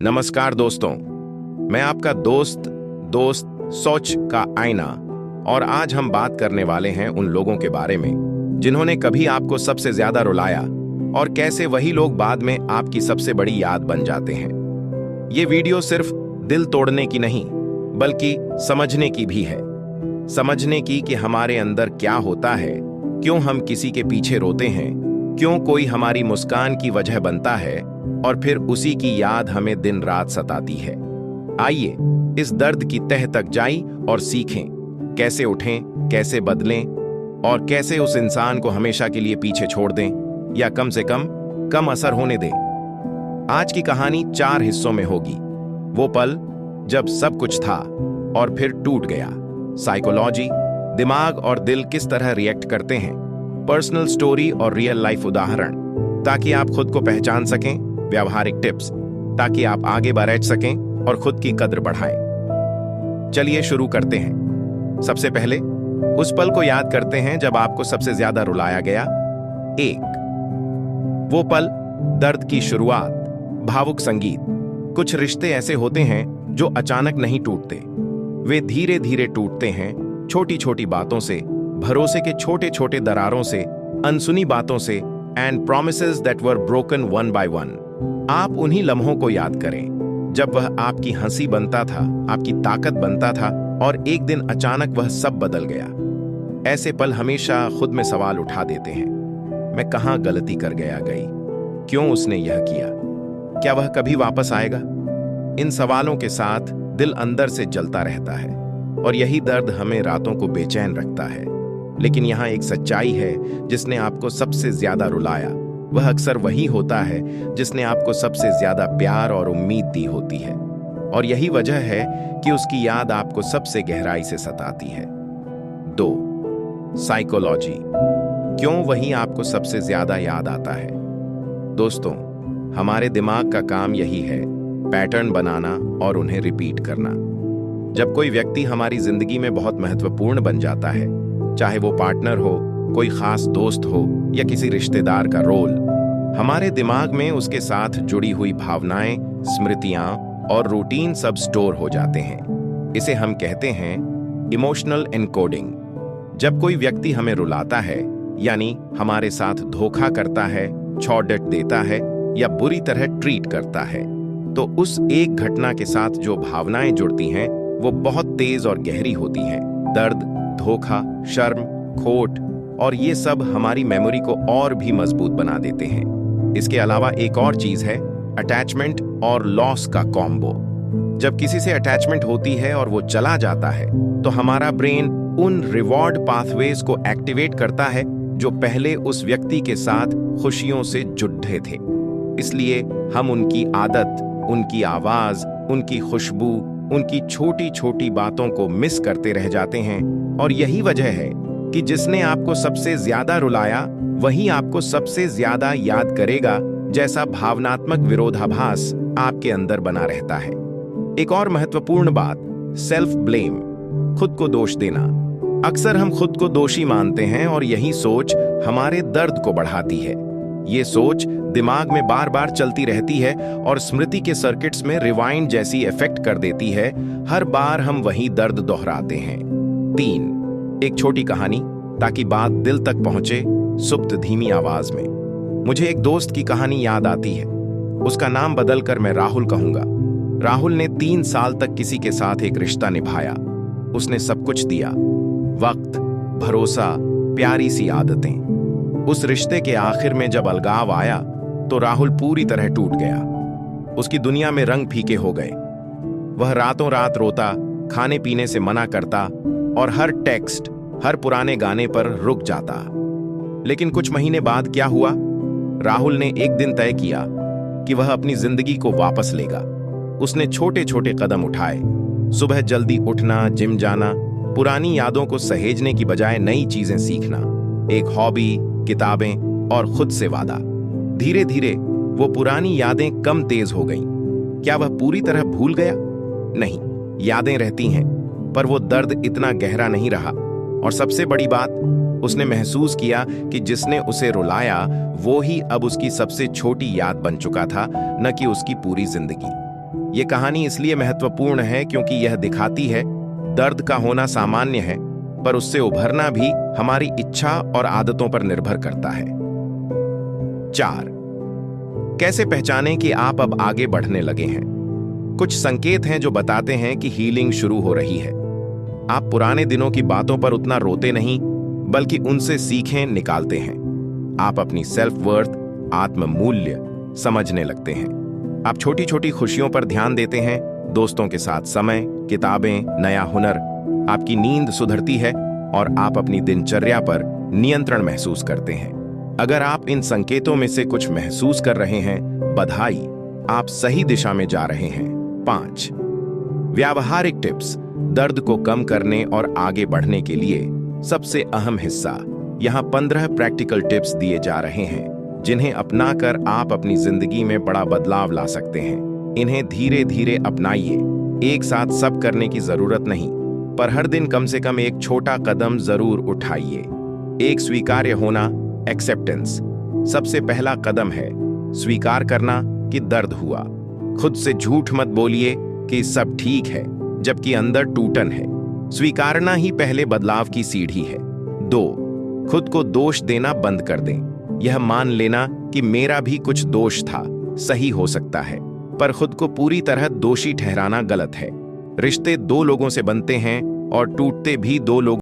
नमस्कार दोस्तों, मैं आपका दोस्त सोच का आईना। और आज हम बात करने वाले हैं उन लोगों के बारे में जिन्होंने कभी आपको सबसे ज्यादा रुलाया और कैसे वही लोग बाद में आपकी सबसे बड़ी याद बन जाते हैं। ये वीडियो सिर्फ दिल तोड़ने की नहीं बल्कि समझने की भी है। समझने की कि हमारे अंदर क्या होता है, क्यों हम किसी के पीछे रोते हैं, क्यों कोई हमारी मुस्कान की वजह बनता है और फिर उसी की याद हमें दिन रात सताती है। आइए इस दर्द की तह तक जाई और सीखें कैसे उठें, कैसे बदलें और कैसे उस इंसान को हमेशा के लिए पीछे छोड़ दें या कम से कम असर होने दें। आज की कहानी 4 हिस्सों में होगी। वो पल जब सब कुछ था और फिर टूट गया। साइकोलॉजी, दिमाग और दिल किस तरह रिएक्ट करते हैं, पर्सनल स्टोरी और रियल लाइफ उदाहरण, ताकि आप खुद को पहचान सकें, व्यावहारिक टिप्स ताकि आप आगे बढ़ सकें और खुद की कद्र बढ़ाएं। चलिए शुरू करते हैं। सबसे पहले उस पल को याद करते हैं जब आपको सबसे ज्यादा रुलाया गया। 1, वो पल, दर्द की शुरुआत, भावुक संगीत। कुछ रिश्ते ऐसे होते हैं जो अचानक नहीं टूटते, वे धीरे धीरे टूटते हैं, छोटी छोटी बातों से, भरोसे के छोटे छोटे दरारों से, अनसुनी बातों से, and promises that were broken one by one। आप उन्हीं लम्हों को याद करें जब वह आपकी हंसी बनता था, आपकी ताकत बनता था और एक दिन अचानक वह सब बदल गया। ऐसे पल हमेशा खुद में सवाल उठा देते हैं, मैं कहाँ गलती कर गई, क्यों उसने यह किया, क्या वह कभी वापस आएगा। इन सवालों के साथ दिल अंदर से जलता रहता है और यही दर्द हमें रातों को बेचैन रखता है। लेकिन यहाँ एक सच्चाई है, जिसने आपको सबसे ज्यादा रुलाया वह अक्सर वही होता है जिसने आपको सबसे ज्यादा प्यार और उम्मीद दी होती है। और यही वजह है कि उसकी याद आपको सबसे गहराई से सताती है। 2, साइकोलॉजी, क्यों वही आपको सबसे ज्यादा याद आता है। दोस्तों, हमारे दिमाग का काम यही है, पैटर्न बनाना और उन्हें रिपीट करना। जब कोई व्यक्ति हमारी जिंदगी में बहुत महत्वपूर्ण बन जाता है, चाहे वो पार्टनर हो, कोई खास दोस्त हो या किसी रिश्तेदार का रोल, हमारे दिमाग में उसके साथ जुड़ी हुई भावनाएं, स्मृतियां और रूटीन सब स्टोर हो जाते हैं। इसे हम कहते हैं इमोशनल एनकोडिंग। जब कोई व्यक्ति हमें रुलाता है, यानी हमारे साथ धोखा करता है, छौड़ट देता है या बुरी तरह ट्रीट करता है, तो उस एक घटना के साथ जो भावनाएं जुड़ती हैं वो बहुत तेज और गहरी होती हैं। दर्द, धोखा, शर्म, खोट और ये सब हमारी मेमोरी को और भी मजबूत बना देते हैं। इसके अलावा एक और चीज है, अटैचमेंट और लॉस का कॉम्बो। जब किसी से अटैचमेंट होती है और वो चला जाता है तो हमारा ब्रेन उन रिवॉर्ड पाथवेज को एक्टिवेट करता है जो पहले उस व्यक्ति के साथ खुशियों से जुड़े थे। इसलिए हम उनकी आदत, उनकी आवाज, उनकी खुशबू, उनकी छोटी छोटी बातों को मिस करते रह जाते हैं। और यही वजह है कि जिसने आपको सबसे ज्यादा रुलाया वही आपको सबसे ज्यादा याद करेगा, जैसा भावनात्मक विरोधाभास आपके अंदर बना रहता है। एक और महत्वपूर्ण बात, सेल्फ ब्लेम, खुद को दोष देना। अक्सर हम खुद को दोषी मानते हैं और यही सोच हमारे दर्द को बढ़ाती है। ये सोच दिमाग में बार बार चलती रहती है और स्मृति के सर्किट्स में रिवाइंड जैसी इफेक्ट कर देती है। हर बार हम वही दर्द दोहराते हैं। 3, एक छोटी कहानी ताकि बात दिल तक पहुंचे, सुप्त धीमी आवाज में। मुझे एक दोस्त की कहानी याद आती है। उसका नाम बदलकर मैं राहुल कहूंगा। राहुल ने 3 साल तक किसी के साथ एक रिश्ता निभाया। उसने सब कुछ दिया, वक्त, भरोसा, प्यारी सी आदतें। उस रिश्ते के आखिर में जब अलगाव आया तो राहुल पूरी तरह टूट गया। उसकी दुनिया में रंग फीके हो गए। वह रातों रात रोता, खाने पीने से मना करता और हर टेक्स्ट, हर पुराने गाने पर रुक जाता। लेकिन कुछ महीने बाद क्या हुआ? राहुल ने एक दिन तय किया कि वह अपनी जिंदगी को वापस लेगा। उसने छोटे छोटे कदम उठाए, सुबह जल्दी उठना, जिम जाना, पुरानी यादों को सहेजने की बजाय नई चीजें सीखना, एक हॉबी, किताबें और खुद से वादा। धीरे धीरे वो पुरानी यादें कम तेज हो गईं। क्या वह पूरी तरह भूल गया? नहीं, यादें रहती हैं, पर वो दर्द इतना गहरा नहीं रहा। और सबसे बड़ी बात, उसने महसूस किया कि जिसने उसे रुलाया वो ही अब उसकी सबसे छोटी याद बन चुका था, न कि उसकी पूरी जिंदगी। ये कहानी इसलिए महत्वपूर्ण है क्योंकि यह दिखाती है दर्द का होना सामान्य है, पर उससे उभरना भी हमारी इच्छा और आदतों पर निर्भर करता है। 4. कैसे पहचानें कि आप अब आगे बढ़ने लगे हैं? कुछ संकेत हैं जो बताते हैं कि हीलिंग शुरू हो रही है। आप पुराने दिनों की बातों पर उतना रोते नहीं, बल्कि उनसे सीखें निकालते हैं। आप अपनी सेल्फ वर्थ, आत्म मूल्य समझने लगते हैं। आप छोटी छोटी खुशियों पर ध्यान देते हैं, दोस्तों के साथ समय, किताबें, नया हुनर। आपकी नींद सुधरती है और आप अपनी दिनचर्या पर नियंत्रण महसूस करते हैं। अगर आप इन संकेतों में से कुछ महसूस कर रहे हैं, बधाई, आप सही दिशा में जा रहे हैं। 5. व्यावहारिक टिप्स दर्द को कम करने और आगे बढ़ने के लिए सबसे अहम हिस्सा। यहाँ 15 प्रैक्टिकल टिप्स दिए जा रहे हैं जिन्हें अपनाकर आप अपनी जिंदगी में बड़ा बदलाव ला सकते हैं। इन्हें धीरे धीरे अपनाइए। एक साथ सब करने की जरूरत नहीं, पर हर दिन कम से कम एक छोटा कदम जरूर उठाइए। 1. स्वीकार्य होना, एक्सेप्टेंस। सबसे पहला कदम है स्वीकार करना कि दर्द हुआ। खुद से झूठ मत बोलिए कि सब ठीक है, जबकि अंदर टूटन है। स्वीकारना ही पहले बदलाव की सीढ़ी है। 2. खुद को दोष देना बंद कर दें। यह मान लेना कि मेरा भी कुछ दोष था, सही हो सकता है, पर खुद को पूरी तरह दोषी ठहराना गलत है। रिश्ते 2 लोगों से बनते हैं और टूटते भी 2 लोग